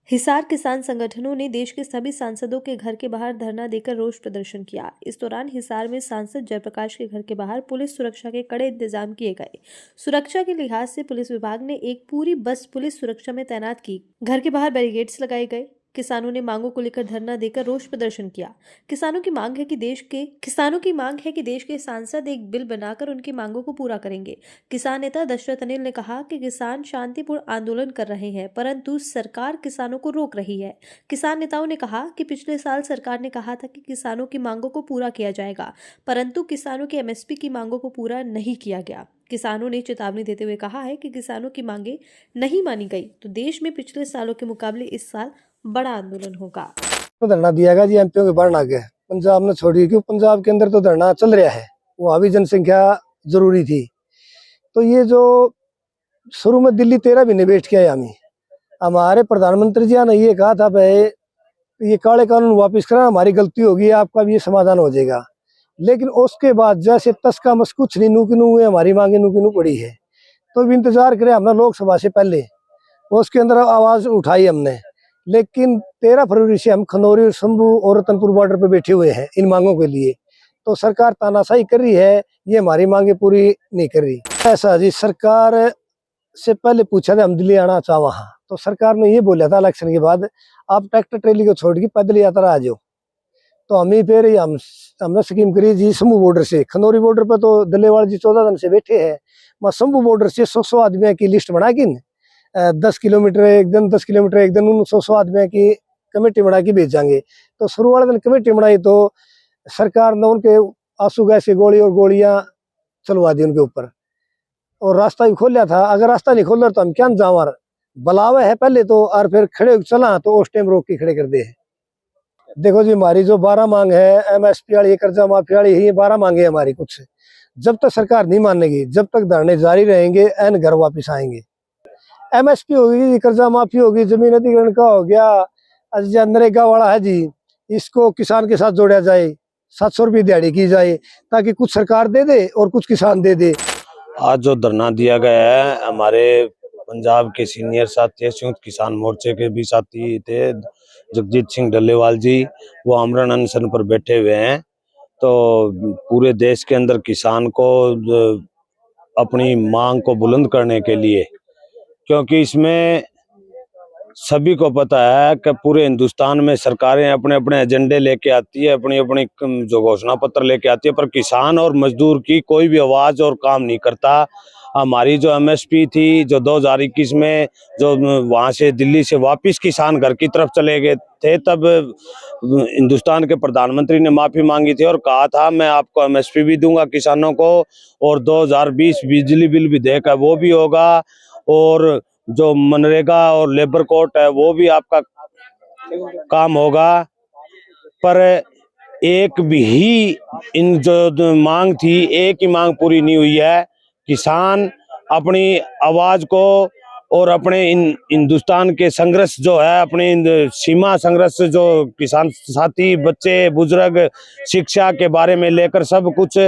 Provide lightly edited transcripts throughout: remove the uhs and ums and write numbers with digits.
हिसार किसान संगठनों ने देश के सभी सांसदों के घर के बाहर धरना देकर रोष प्रदर्शन किया। इस दौरान हिसार में सांसद जयप्रकाश के घर के बाहर पुलिस सुरक्षा के कड़े इंतजाम किए गए। सुरक्षा के लिहाज से पुलिस विभाग ने एक पूरी बस पुलिस सुरक्षा में तैनात की। घर के बाहर बैरिकेड्स लगाए गए। किसानों ने मांगों को लेकर धरना देकर रोष प्रदर्शन किया। किसानों की मांग है कि देश के सांसद एक बिल बनाकर उनकी मांगों को पूरा करेंगे। किसान नेता दशरथ अनिल ने कहा कि किसान शांतिपूर्ण आंदोलन कर रहे हैं, परंतु सरकार किसानों को रोक रही है। किसान नेताओं ने कहा कि पिछले साल सरकार ने कहा था कि किसानों की मांगों को पूरा किया जाएगा, परंतु किसानों की एमएसपी की मांगों को पूरा नहीं किया गया। किसानों ने चेतावनी देते हुए कहा है कि किसानों की मांगे नहीं मानी गई तो देश में पिछले सालों के मुकाबले इस साल बड़ा आंदोलन होगा। तो धरना दिया गया जी एमपीओ के बढ़ना के पंजाब ने छोड़ी, क्यों पंजाब के अंदर तो धरना चल रहा है, वहाँ भी जनसंख्या जरूरी थी। तो ये जो शुरू में दिल्ली 13 महीने वेस्ट किया हमारे प्रधानमंत्री जी ने ये कहा था भाई ये काले कानून वापस करा, हमारी गलती होगी, आपका भी ये समाधान हो जाएगा। लेकिन उसके बाद जैसे तस का मस कुछ नहीं, नू की नू हुए, हमारी मांगे नू की नू पड़ी है। तो भी इंतजार करें हमने लोकसभा से पहले, उसके अंदर आवाज उठाई हमने, लेकिन 13 फरवरी से हम खनौरी और शंभू और रतनपुर बॉर्डर पर बैठे हुए हैं इन मांगों के लिए। तो सरकार तानाशाही कर रही है, ये हमारी मांगे पूरी नहीं कर रही। ऐसा जी सरकार से पहले पूछा था हम दिल्ली आना चाह वहाँ, तो सरकार ने ये बोला था इलेक्शन के बाद आप ट्रैक्टर ट्रेली को छोड़ के पैदल यात्रा आ जाओ। तो हम ही फिर हमने स्कीम करी जी शंभू बॉर्डर से। खनौरी बॉर्डर पर तो दलेवाल जी 14 दिन से बैठे हैं, मैं शंभू बॉर्डर से 100 आदमियों की लिस्ट बना के 10 किलोमीटर एक दिन 10 किलोमीटर एक दिन 100 आदमियों की कमेटी बना के भेजांगे। तो शुरू वाले दिन कमेटी बनाई तो सरकार ने उनके आंसू गैस की गोली और गोलियां चलवा दी उनके ऊपर, और रास्ता भी खोलिया था। अगर रास्ता नहीं खोल तो हम क्या जावर बुलावे है पहले तो, और फिर खड़े चला तो उस टाइम रोक के खड़े कर दे। देखो जी हमारी जो 12 मांग है एमएसपी वाली, कर्जा माफी वाली, ये 12 मांगे हमारी। कुछ जब तक सरकार नहीं मानेगी, जब तक धरने जारी रहेंगे, एन घर वापिस आएंगे। एमएसपी होगी, कर्जा माफी होगी, जमीन अधिग्रहण का हो गया, नरेगा वाला है जी, इसको किसान के साथ जोड़ा जाए, 700 रुपये दिहाड़ी की जाए, ताकि कुछ सरकार दे दे और कुछ किसान दे दे। आज जो धरना दिया गया है, हमारे पंजाब के सीनियर साथी संयुक्त किसान मोर्चे के भी साथी थे, जगजीत सिंह डल्लेवाल जी, वो आमरण अनशन पर बैठे हुए हैं। तो पूरे देश के अंदर किसान को अपनी मांग को बुलंद करने के लिए, क्योंकि इसमें सभी को पता है कि पूरे हिंदुस्तान में सरकारें अपने अपने एजेंडे लेके आती है, अपनी अपनी जो घोषणा पत्र लेके आती है, पर किसान और मजदूर की कोई भी आवाज और काम नहीं करता। हमारी जो एमएसपी थी, जो 2021 में जो वहां से दिल्ली से वापस किसान घर की तरफ चले गए थे, तब हिंदुस्तान के प्रधानमंत्री ने माफी मांगी थी और कहा था मैं आपको एमएसपी भी दूंगा किसानों को, और 2020 बिजली बिल भी देकर वो भी होगा, और जो मनरेगा और लेबर कोर्ट है वो भी आपका काम होगा। पर एक भी इन जो मांग थी, एक ही मांग पूरी नहीं हुई है। किसान अपनी आवाज को और अपने इन हिंदुस्तान के संघर्ष जो है, अपने सीमा संघर्ष जो किसान साथी, बच्चे, बुजुर्ग शिक्षा के बारे में लेकर सब कुछ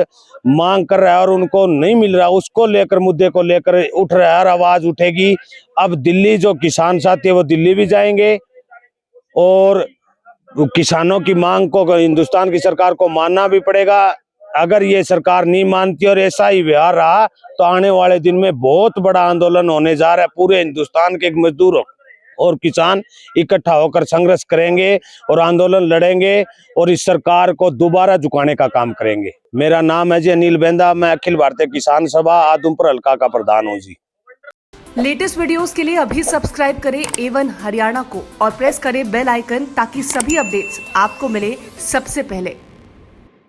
मांग कर रहा है और उनको नहीं मिल रहा, उसको लेकर, मुद्दे को लेकर उठ रहा है और आवाज उठेगी। अब दिल्ली जो किसान साथी है वो दिल्ली भी जाएंगे और किसानों की मांग को हिंदुस्तान की सरकार को मानना भी पड़ेगा। अगर ये सरकार नहीं मानती और ऐसा ही व्यवहार रहा तो आने वाले दिन में बहुत बड़ा आंदोलन होने जा रहा है। पूरे हिंदुस्तान के मजदूर और किसान इकट्ठा होकर संघर्ष करेंगे और आंदोलन लड़ेंगे और इस सरकार को दोबारा झुकाने का काम करेंगे। मेरा नाम है जी अनिल बेंदा, मैं अखिल भारतीय किसान सभा आदमपुर हल्का का प्रधान हूँ जी। लेटेस्ट वीडियोस के लिए अभी सब्सक्राइब करें A1 हरियाणा को और प्रेस करें बेल आइकन, ताकि सभी अपडेट्स आपको मिले सबसे पहले।